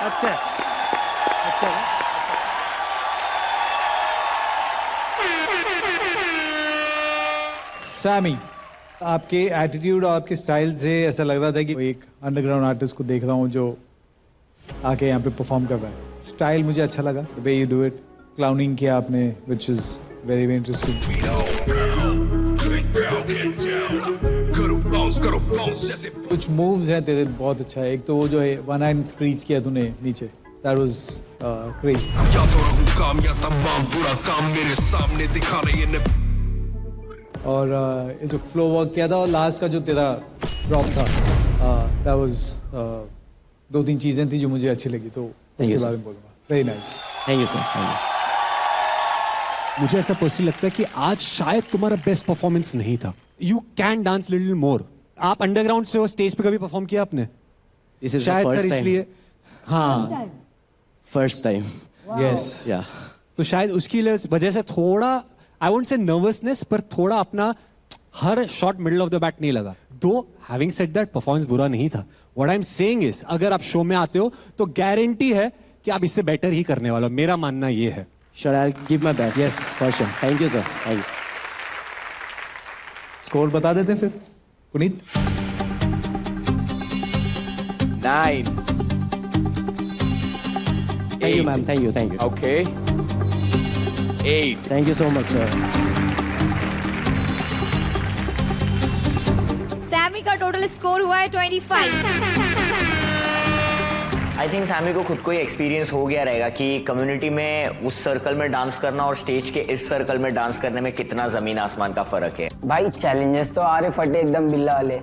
अच्छा अच्छा सैमी, आपके एटीट्यूड और आपके स्टाइल से ऐसा लग रहा था कि एक अंडरग्राउंड आर्टिस्ट को देख रहा हूँ जो आके यहाँ पे परफॉर्म कर रहा है. स्टाइल मुझे अच्छा लगा, the way you do it. Clowning किया आपने, which is very very interesting. कुछ मूव्स हैं तेरे बहुत अच्छा है. एक तो वो जो है वन हैंड स्क्रीच किया तूने नीचे, that was crazy. और ये जो फ्लो वर्क किया था और लास्ट का जो तेरा ड्रॉप था, that was दो तीन चीजें थी जो मुझे अच्छी लगी, तो उसके बारे में बोलूँगा. Very nice. Thank you sir, thank you. मुझे ऐसा पर्सनली लगता है कि आज शायद तुम्हारा बेस्ट परफॉर्मेंस नहीं था. You can dance little more. आप अंडरग्राउंड से हो, स्टेज पे कभी परफॉर्म किया आपने? दिस इज शायद सर फर्स्ट इसलिए. टाइम. हाँ, फर्स्ट टाइम. यस. या तो शायद उसकी वजह से थोड़ा, आई वोंट से नर्वसनेस, पर थोड़ा अपना हर shot middle of the bat नहीं लगा. दो हैविंग सेड दैट, परफॉर्मेंस बुरा नहीं था. What I am saying is, अगर आप शो में आते हो तो गारंटी है कि आप इससे बेटर ही करने वाले हो. मेरा मानना ये है. Sure, I'll give my best. Yes. For sure. Thank you, sir. Thank you. Score बता देते हैं फिर Puneet. 9. Thank you, ma'am. Thank you. Thank you. Okay. 8. Thank you so much, sir. Sammy का टोटल स्कोर हुआ है 25. आई थिंक सैमी को खुद को ही एक्सपीरियंस हो गया रहेगा कि कम्युनिटी में उस सर्कल में डांस करना और स्टेज के इस सर्कल में डांस करने में कितना जमीन आसमान का फर्क है. भाई चैलेंजेस तो आ रहे फटे एकदम बिल्ला वाले,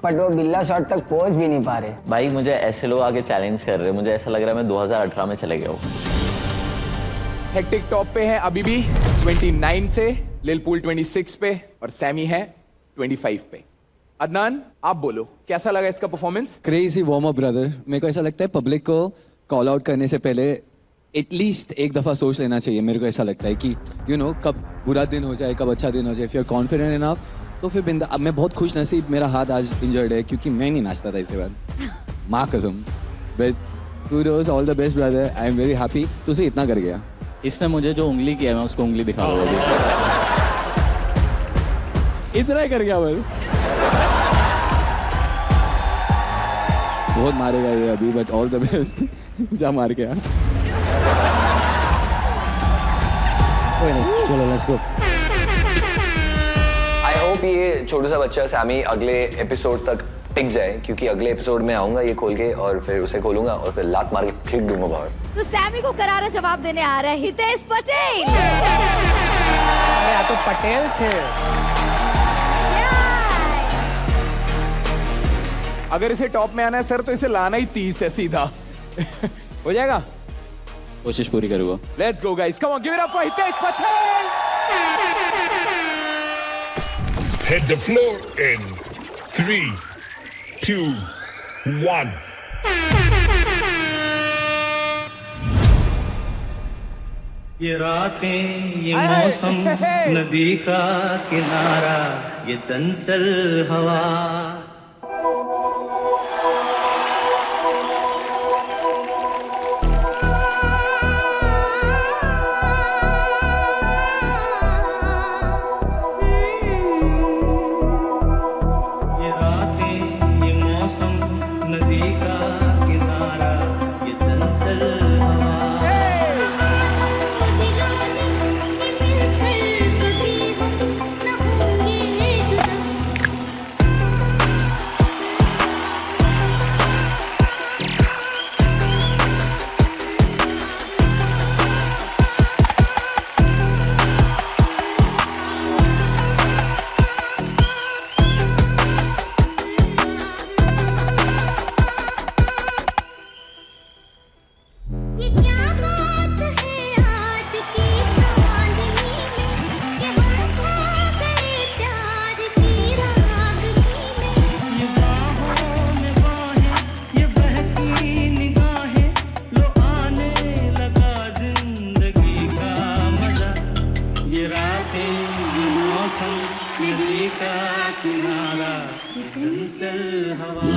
बट वो बिल्ला शॉट तक पहुंच भी नहीं पा रहे. भाई मुझे ऐसे लोग आगे चैलेंज कर रहे हैं, मुझे ऐसा लग रहा है मैं 2018 में चले गया हूँ. हेक्टिक टॉप पे है अभी भी 29 से, लिलपुल 26 पे और सैमी है 25 पे. अदनान, आप बोलो कैसा लगा इसका performance? Crazy warm up brother. मेरे को ऐसा लगता है पब्लिक को कॉल आउट करने से पहले एटलीस्ट एक दफ़ा सोच लेना चाहिए. मेरे को ऐसा लगता है कि यू नो कब बुरा दिन हो जाए, कब अच्छा दिन हो जाए. If you are confident enough तो फिर बिंदा. अब मैं बहुत खुश नसीब, मेरा हाथ आज इंजर्ड है क्योंकि मैं नहीं नाचता था इसके बाद, माँ कसम. But kudos, all the best brother. I am very happy. तू से इतना कर गया. इसने मुझे जो उंगली किया मैं उसको उंगली दिखा रहा हूँ. इतना ही कर गया बस. बहुत मारेगा ये अभी, बट ऑल द बेस्ट. जा मार के. कोई नहीं, चलो लेट्स गो. आई होप ये छोटा सा बच्चा सैमी अगले एपिसोड तक टिक जाए, क्योंकि अगले एपिसोड में आऊंगा ये खोल के और फिर उसे खोलूंगा और फिर लात मार के फेंक दूंगा बाहर. तो सैमी को करारा जवाब देने आ रहा है हितेश पटेल. अरे आ तो पटेल थे. अगर इसे टॉप में आना है सर तो इसे लाना ही 30 है सीधा. हो जाएगा. कोशिश पूरी करूँगा. Let's go guys, come on, give it up for Hitesh Patel. Hit the floor in 3, 2, 1. ये रातें, ये मौसम, नदी का किनारा, ये चंचल हवा.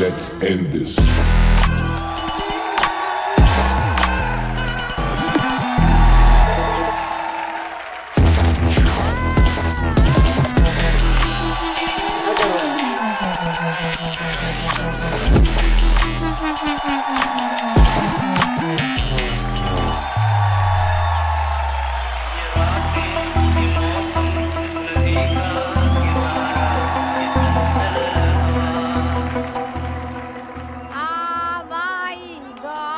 Let's end this. Ah, my God.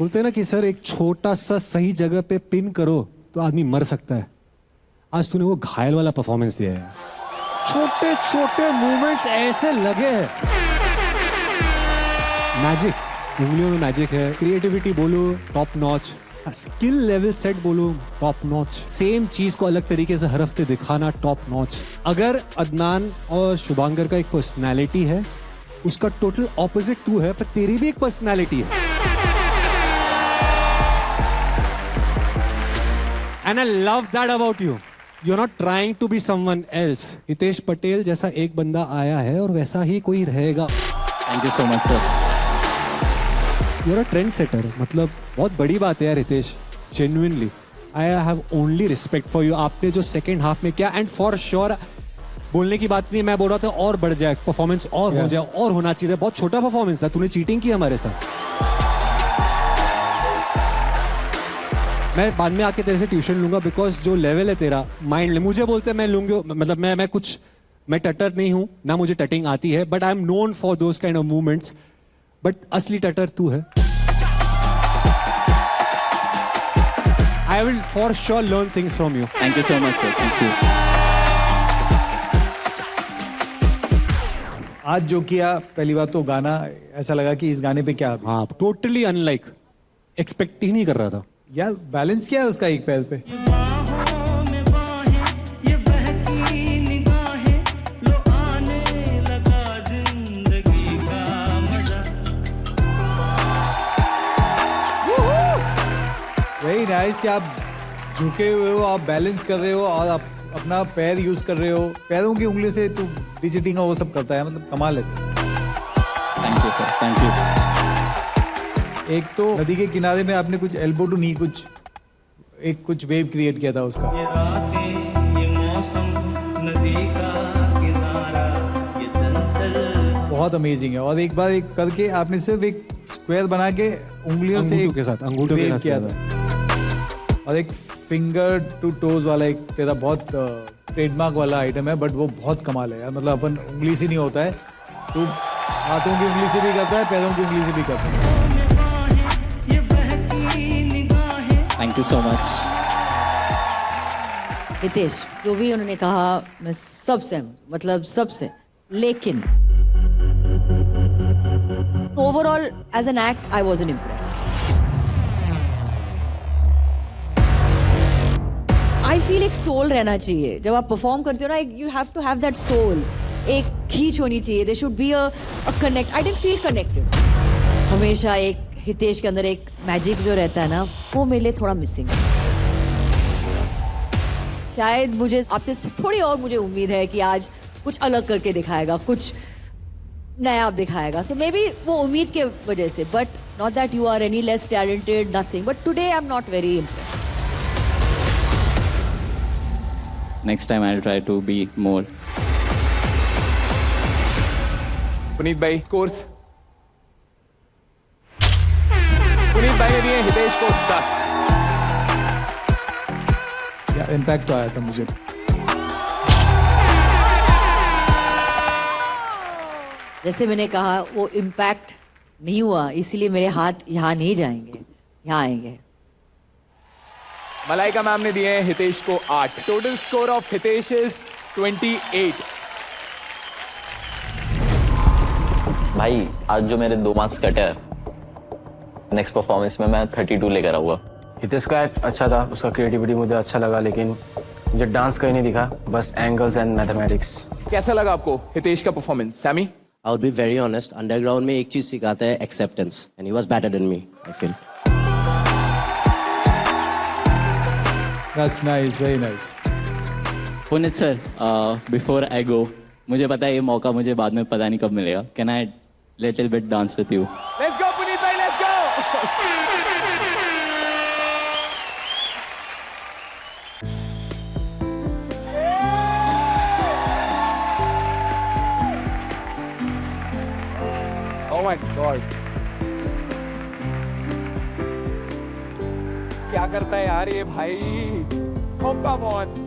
बोलते हैं ना कि सर एक छोटा सा सही जगह पे पिन करो तो आदमी मर सकता है। आज तूने वो घायल वाला परफॉर्मेंस दिया है। छोटे छोटे मूवमेंट्स ऐसे लगे हैं। मैजिक, उंगलियों में मैजिक है। क्रिएटिविटी बोलो top notch, skill level set बोलो टॉप नॉच। सेम चीज को अलग तरीके से हर हफ्ते दिखाना टॉप नॉच। अगर अदनान और शुभांकर का एक पर्सनैलिटी है, उसका टोटल ऑपोजिट तू है, पर तेरी भी एक पर्सनैलिटी है। And I love that about you. You're not trying to be someone else. Hitesh Patel जैसा एक बंदा आया है और वैसा ही कोई रहेगा। Thank you so much sir. You're a trend setter. मतलब बहुत बड़ी बात है यार Hitesh. Genuinely, I have only respect for you. आपने जो second half में किया, and for sure बोलने की बात नहीं, मैं बोल रहा था और बढ़ जाए परफॉर्मेंस, और हो जाए, और होना चाहिए। बहुत छोटा परफॉर्मेंस था, तूने चीटिंग की हमारे साथ। मैं बाद में आके तेरे से ट्यूशन लूंगा, बिकॉज जो लेवल है तेरा माइंड, मुझे बोलते हैं मैं लूंगी, मतलब मैं टटर नहीं हूं ना, मुझे टटिंग आती है, but I am known for those kind of movements. But असली टटर तू है। I will for sure learn things from you. Thank you so much sir. Thank you. आज जो किया, पहली बात तो गाना ऐसा लगा कि इस गाने पे क्या, हाँ टोटली अनलाइक, एक्सपेक्ट ही नहीं कर रहा था यार। बैलेंस क्या है उसका एक पैर पे? वेरी नाइस कि आप झुके हुए हो, आप बैलेंस कर रहे हो और आप अपना पैर यूज कर रहे हो। पैरों की उंगली से तू डिजिटिंग वो सब करता है, मतलब कमाल है। Thank you sir. Thank you. एक तो नदी के किनारे में आपने कुछ एल्बो टू नी, कुछ वेव क्रिएट किया था उसका। ये रातें, ये मौसम, नदी का किनारा, ये चंचल। बहुत अमेजिंग है। और एक बार एक करके आपने सिर्फ एक स्क्वायर बना के उंगलियों से अंगूठों के साथ, अंगूठों के वेव साथ किया था। और एक फिंगर टू टोज वाला एक तेरा बहुत ट्रेडमार्क वाला आइटम है, बट वो बहुत कमाल है यार। मतलब अपन उंगली से नहीं होता है, तू हाथों की उंगली से भी करता है, पैरों की उंगली से भी करता है। Thank you so much. Hitesh, जो भी उन्होंने कहा मैं सबसे, मतलब सबसे, लेकिन overall as an act I wasn't impressed. I feel एक सोल रहना चाहिए जब आप परफॉर्म करते हो ना, you have to have that soul. एक खींच होनी चाहिए, there should be a connect. I didn't feel connected. हमेशा एक हितेश के अंदर एक मैजिक जो रहता है ना, वो मेरे लिए थोड़ा मिसिंग है। शायद मुझे आपसे थोड़ी और मुझे उम्मीद है कि आज कुछ अलग करके दिखाएगा, कुछ नया दिखाएगा। सो मे बी वो उम्मीद के वजह से, but not that you are any less talented, nothing, but today I am not very impressed. Next time I will try to be more. Puneet भाई स्कोर्स। पुनीत भाई ने दिए हितेश को 10। यार इम्पैक्ट तो आया था मुझे। जैसे मैंने कहा, वो इम्पैक्ट नहीं हुआ, इसीलिए मेरे हाथ यहाँ नहीं जाएंगे, यहाँ आएंगे। मलाइका मैम ने दिए हैं हितेश को 8। Total score of Hitesh is 28। भाई आज जो मेरे 2 मार्क्स कटे हैं, नेक्स्ट परफॉर्मेंस में मैं 32 लेकर आऊंगा। हितेश का एक्ट अच्छा था, उसका क्रिएटिविटी मुझे अच्छा लगा, लेकिन मुझे डांस कहीं नहीं दिखा, बस एंगल्स एंड मैथमेटिक्स। कैसा लगा आपको हितेश का performance? Sammy? I would be very honest, underground में एक चीज सिखाता है, acceptance, and he was better than me, I feel. That's nice, very nice. Puneet sir, before I go, मुझे पता है ये मौका मुझे बाद में पता नहीं कब मिलेगा. Can I little bit dance with you? Let's go Puneet भाई, let's go. Oh my God. क्या करता है यार ये भाई? Oh come on.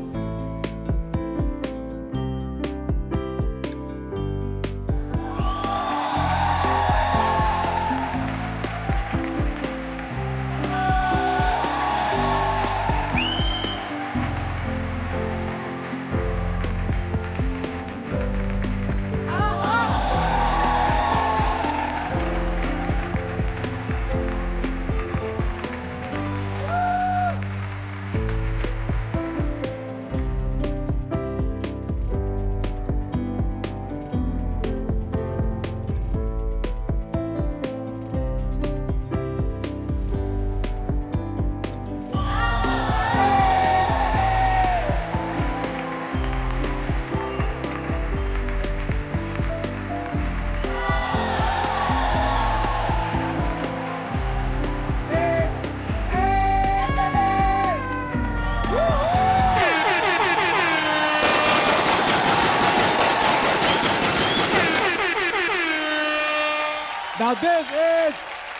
Now this is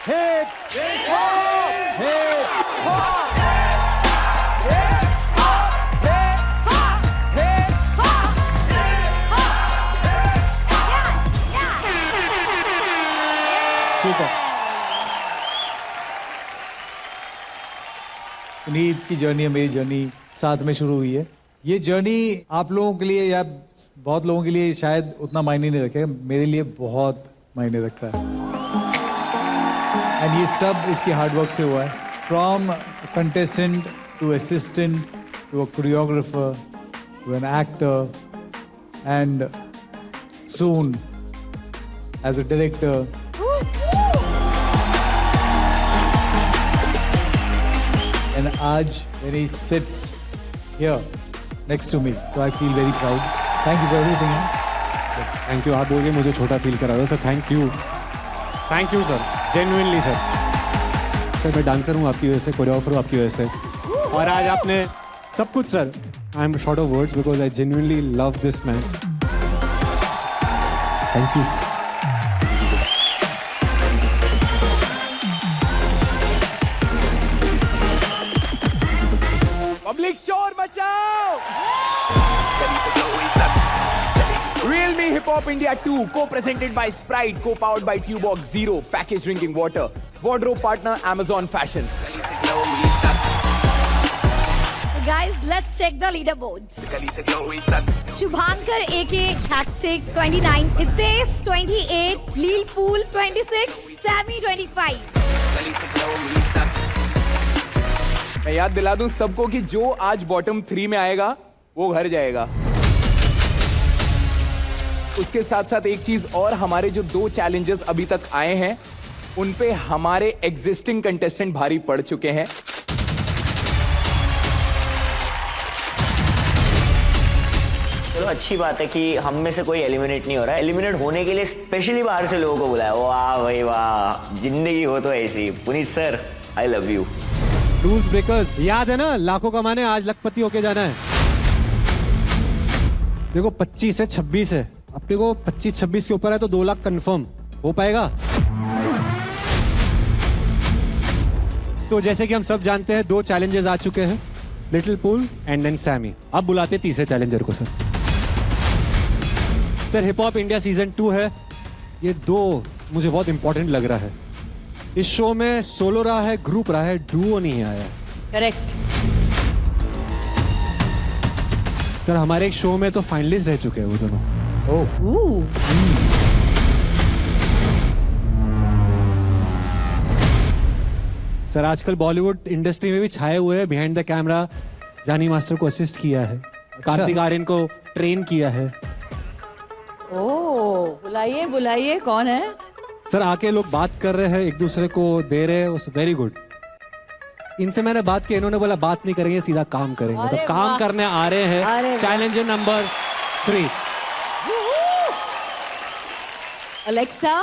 hip hop. Hip hop. Super. Puneet की जर्नी, मेरी जर्नी साथ में शुरू हुई है. ये जर्नी आप लोगों के लिए या बहुत लोगों के लिए शायद उतना मायने नहीं रखेगा, मेरे लिए बहुत मायने रखता है. एंड ये सब इसकी हार्डवर्क से हुआ है. From contestant to assistant to a choreographer to an actor and soon as a director. And आज when he sits here next to me, so I feel very proud. Thank you for everything. Thank you. आप बोलिए मुझे छोटा feel करा रहे हो sir. Thank you sir, genuinely sir. Sir मैं dancer हूँ आपकी वजह से, कोरियोग्राफर हूँ आपकी वजह से, और आज आपने सब कुछ sir. I am short of words because I genuinely love this man. Thank you. Public शोर मचाओ. Real Me Hip Hop India 2, co-presented by Sprite, co-powered by Tuborg Zero, packaged drinking water, wardrobe partner Amazon Fashion. Guys, let's check the leaderboard. Shubhankar AK Hectic 29, Hitesh 28, Lil Pool 26, Sammy 25. मैं याद दिला दूं सबको कि जो आज bottom 3 में आएगा वो घर जाएगा. उसके साथ साथ एक चीज और, हमारे जो 2 चैलेंजेस अभी तक आए हैं उन पे हमारे एग्जिस्टिंग कंटेस्टेंट भारी पड़ चुके हैं. चलो अच्छी बात है कि हम में से कोई एलिमिनेट नहीं हो रहा है. एलिमिनेट होने के लिए स्पेशली बाहर से लोगों को बुलाया. वाह भाई वाह, जिंदगी हो तो ऐसी. Puneet sir, I love you. Rules breakers, याद है ना, लाखों कमाने आज लखपति होके जाना है. देखो 25 है 26 है, अपने को 25-26 के ऊपर है तो 2 लाख कंफर्म हो पाएगा. तो जैसे कि हम सब जानते हैं 2 चैलेंजेस आ चुके हैं, little pool and then Sammy. अब बुलाते तीसरे चैलेंजर को. Sir hip hop India season 2 है, ये 2 मुझे बहुत इंपॉर्टेंट लग रहा है. इस शो में सोलो रहा है, ग्रुप रहा है, डुओ नहीं आया. करेक्ट. सर हमारे एक शो में तो फाइनलिस्ट रह चुके हैं वो दोनों. सर आजकल बॉलीवुड इंडस्ट्री में भी छाए हुए हैं. बिहाइंड द कैमरा जानी मास्टर को असिस्ट किया है, कार्तिक आर्यन को ट्रेन किया है. ओह, बुलाइए बुलाइए, कौन है? सर आके लोग बात कर रहे हैं, एक दूसरे को दे रहे हैं, वेरी गुड। इनसे मैंने बात की, इन्होंने बोला बात नहीं करेंगे, सीधा काम करेंगे। अरे तो काम वाह। करने आ रहे अरे हैं। वाह। Challenger number 3। Alexa,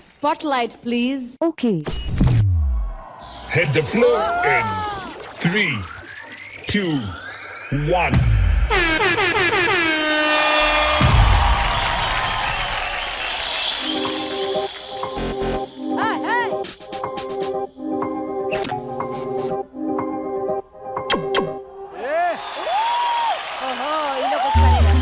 spotlight please. Okay. Hit the floor in 3, 2, 1. Hey, hey. ओहो, ये लोग कुछ करेगा।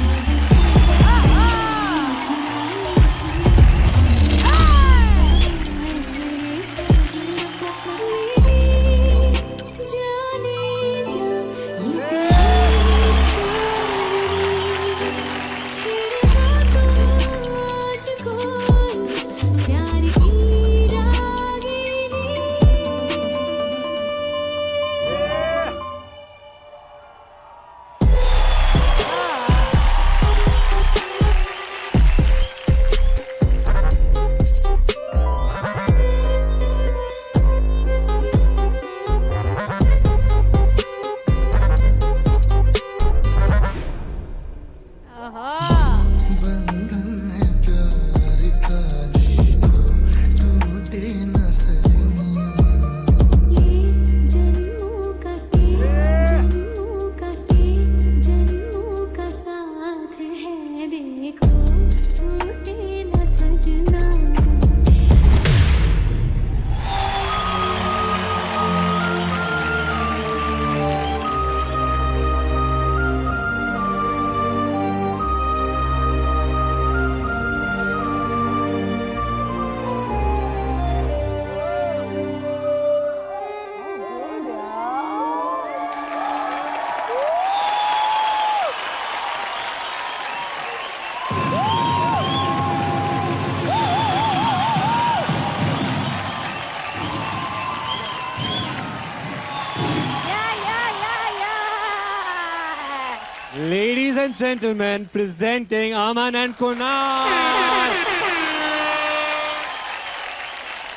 Ladies and gentlemen, presenting Aman and Kunal.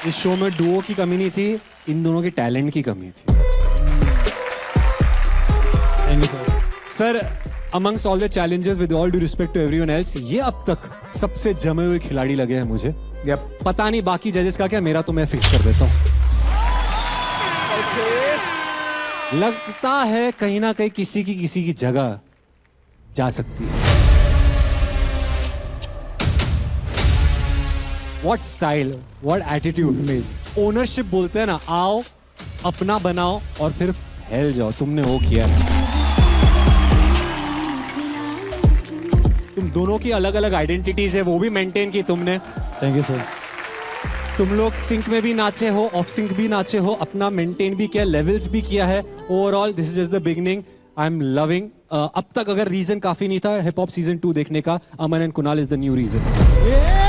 इस शो में डुओ की कमी नहीं थी, इन दोनों के टैलेंट की कमी थी। Thank you sir. Sir, amongst all the challenges, with all due respect to everyone else, ये अब तक सबसे जमे हुए खिलाड़ी लगे हैं मुझे। पता नहीं बाकी जजेस का क्या, मेरा तो मैं फिक्स कर देता हूँ। लगता है कहीं ना कहीं किसी की जगह जा सकती है। What style, what attitude, amazing। Ownership बोलते हैं ना, आओ अपना बनाओ और फिर फैल जाओ। तुमने वो किया है। तुम दोनों की अलग अलग आइडेंटिटीज है, वो भी मेंटेन की तुमने। Thank you sir. तुम लोग सिंक में भी नाचे हो, ऑफ सिंक भी नाचे हो, अपना मेंटेन भी किया, लेवल्स भी किया है। Overall this is just the beginning. I am loving. अब तक अगर रीजन काफी नहीं था हिप हॉप सीजन 2 देखने का, Aman and Kunal is the new reason.